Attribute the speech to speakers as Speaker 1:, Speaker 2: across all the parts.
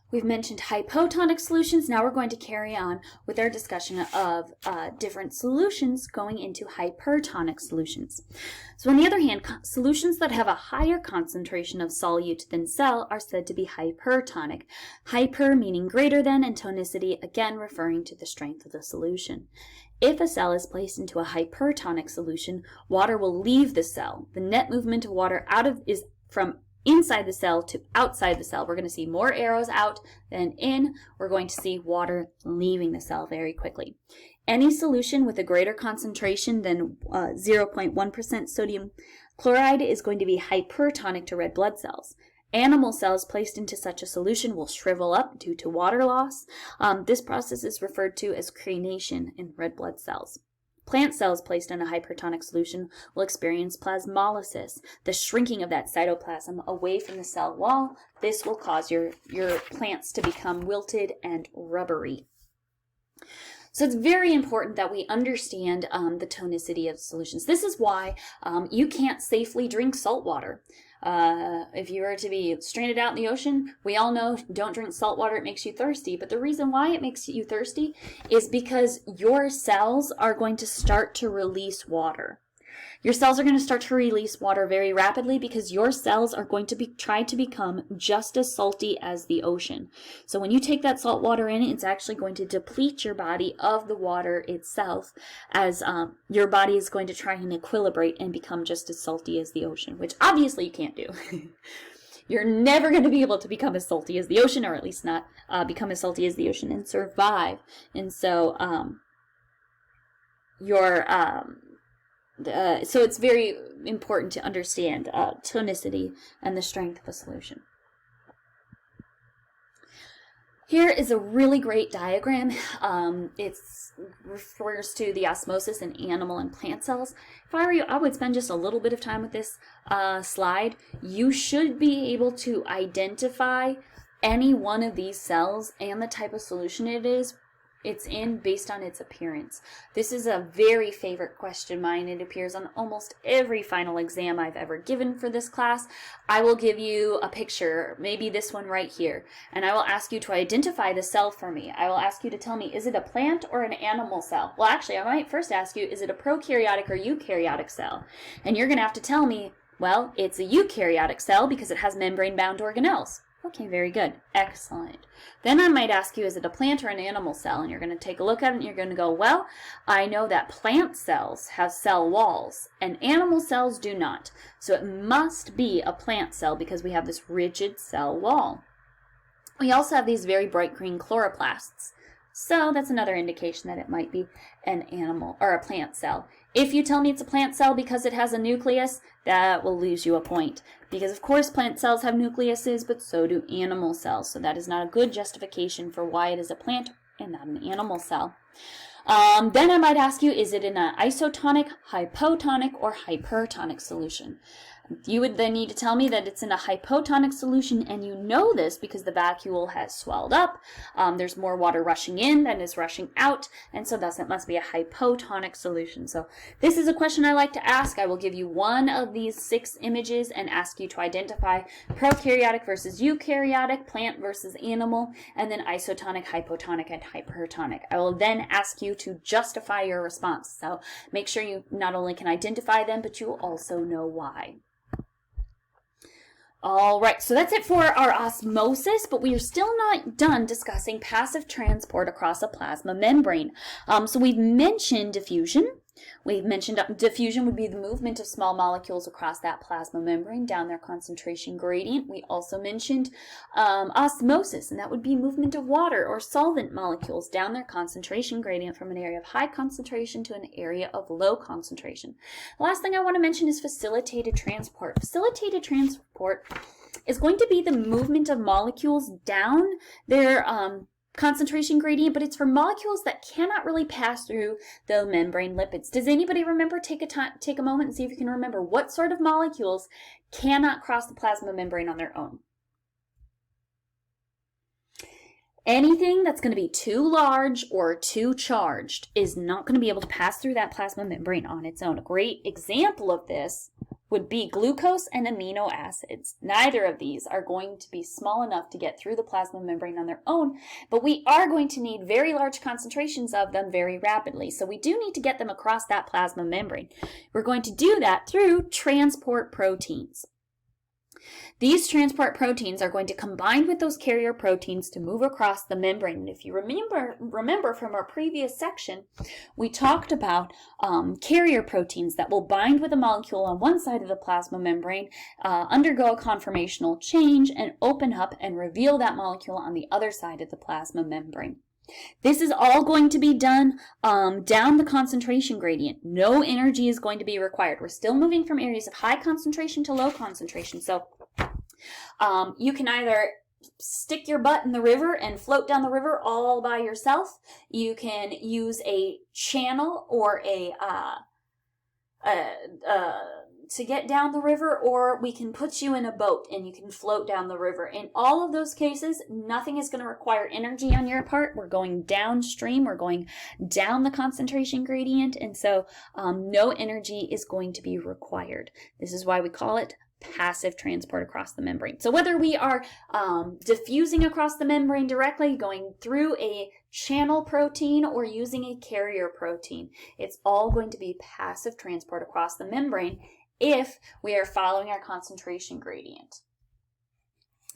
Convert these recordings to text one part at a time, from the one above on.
Speaker 1: We've mentioned hypotonic solutions. Now we're going to carry on with our discussion of different solutions going into hypertonic solutions. So on the other hand, solutions that have a higher concentration of solute than cell are said to be hypertonic. Hyper meaning greater than, and tonicity again referring to the strength of the solution. If a cell is placed into a hypertonic solution, water will leave the cell. The net movement of water is from inside the cell to outside the cell. We're going to see more arrows out than in. We're going to see water leaving the cell very quickly. Any solution with a greater concentration than 0.1% sodium chloride is going to be hypertonic to red blood cells. Animal cells placed into such a solution will shrivel up due to water loss. This process is referred to as crenation in red blood cells. Plant cells placed in a hypertonic solution will experience plasmolysis, the shrinking of that cytoplasm away from the cell wall. This will cause your plants to become wilted and rubbery. So it's very important that we understand the tonicity of solutions. This is why you can't safely drink salt water. If you were to be stranded out in the ocean, we all know don't drink salt water, it makes you thirsty. But the reason why it makes you thirsty is because your cells are going to start to release water. Your cells are going to start to release water very rapidly because your cells are going to try to become just as salty as the ocean. So when you take that salt water in, it's actually going to deplete your body of the water itself, as your body is going to try and equilibrate and become just as salty as the ocean, which obviously you can't do. You're never going to be able to become as salty as the ocean, or at least not become as salty as the ocean and survive. And so so it's very important to understand tonicity and the strength of a solution. Here is a really great diagram. It refers to the osmosis in animal and plant cells. If I were you, I would spend just a little bit of time with this slide. You should be able to identify any one of these cells and the type of solution it's in based on its appearance. This is a very favorite question of mine. It appears on almost every final exam I've ever given for this class. I will give you a picture, maybe this one right here, and I will ask you to identify the cell for me. I will ask you to tell me, is it a plant or an animal cell? Well, actually, I might first ask you, is it a prokaryotic or eukaryotic cell? And you're going to have to tell me, well, it's a eukaryotic cell because it has membrane-bound organelles. Okay, very good. Excellent. Then I might ask you, is it a plant or an animal cell? And you're going to take a look at it and you're going to go, well, I know that plant cells have cell walls and animal cells do not. So it must be a plant cell because we have this rigid cell wall. We also have these very bright green chloroplasts. So that's another indication that it might be an animal or a plant cell. If you tell me it's a plant cell because it has a nucleus, that will lose you a point. Because of course plant cells have nucleuses, but so do animal cells. So that is not a good justification for why it is a plant and not an animal cell. Then I might ask you, is it in an isotonic, hypotonic, or hypertonic solution? You would then need to tell me that it's in a hypotonic solution, and you know this because the vacuole has swelled up. There's more water rushing in than is rushing out, and so thus it must be a hypotonic solution. So this is a question I like to ask. I will give you one of these 6 images and ask you to identify prokaryotic versus eukaryotic, plant versus animal, and then isotonic, hypotonic, and hypertonic. I will then ask you to justify your response. So make sure you not only can identify them, but you will also know why. All right, so that's it for our osmosis, but we are still not done discussing passive transport across a plasma membrane. So we've mentioned diffusion. We've mentioned diffusion would be the movement of small molecules across that plasma membrane down their concentration gradient. We also mentioned osmosis, and that would be movement of water or solvent molecules down their concentration gradient from an area of high concentration to an area of low concentration. The last thing I want to mention is facilitated transport. Facilitated transport is going to be the movement of molecules down their concentration gradient, but it's for molecules that cannot really pass through the membrane lipids. Does anybody remember? Take a moment and see if you can remember what sort of molecules cannot cross the plasma membrane on their own. Anything that's going to be too large or too charged is not going to be able to pass through that plasma membrane on its own. A great example of this would be glucose and amino acids. Neither of these are going to be small enough to get through the plasma membrane on their own, but we are going to need very large concentrations of them very rapidly. So we do need to get them across that plasma membrane. We're going to do that through transport proteins. These transport proteins are going to combine with those carrier proteins to move across the membrane. And if you remember from our previous section, we talked about carrier proteins that will bind with a molecule on one side of the plasma membrane, undergo a conformational change, and open up and reveal that molecule on the other side of the plasma membrane. This is all going to be done down the concentration gradient. No energy is going to be required. We're still moving from areas of high concentration to low concentration. So you can either stick your butt in the river and float down the river all by yourself. You can use a channel or to get down the river, or we can put you in a boat and you can float down the river. In all of those cases, nothing is going to require energy on your part. We're going downstream, we're going down the concentration gradient, and so no energy is going to be required. This is why we call it passive transport across the membrane. So whether we are diffusing across the membrane directly, going through a channel protein, or using a carrier protein, it's all going to be passive transport across the membrane if we are following our concentration gradient.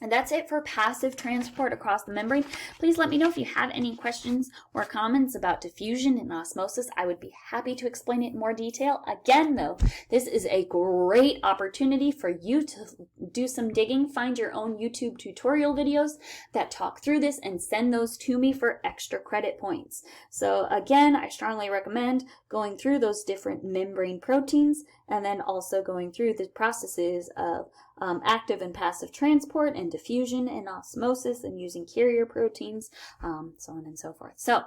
Speaker 1: And that's it for passive transport across the membrane. Please let me know if you have any questions or comments about diffusion and osmosis. I would be happy to explain it in more detail. Again, though, this is a great opportunity for you to do some digging. Find your own YouTube tutorial videos that talk through this and send those to me for extra credit points. So again, I strongly recommend going through those different membrane proteins and then also going through the processes of active and passive transport and diffusion and osmosis and using carrier proteins, so on and so forth. So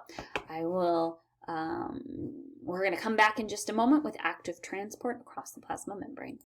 Speaker 1: we're going to come back in just a moment with active transport across the plasma membrane.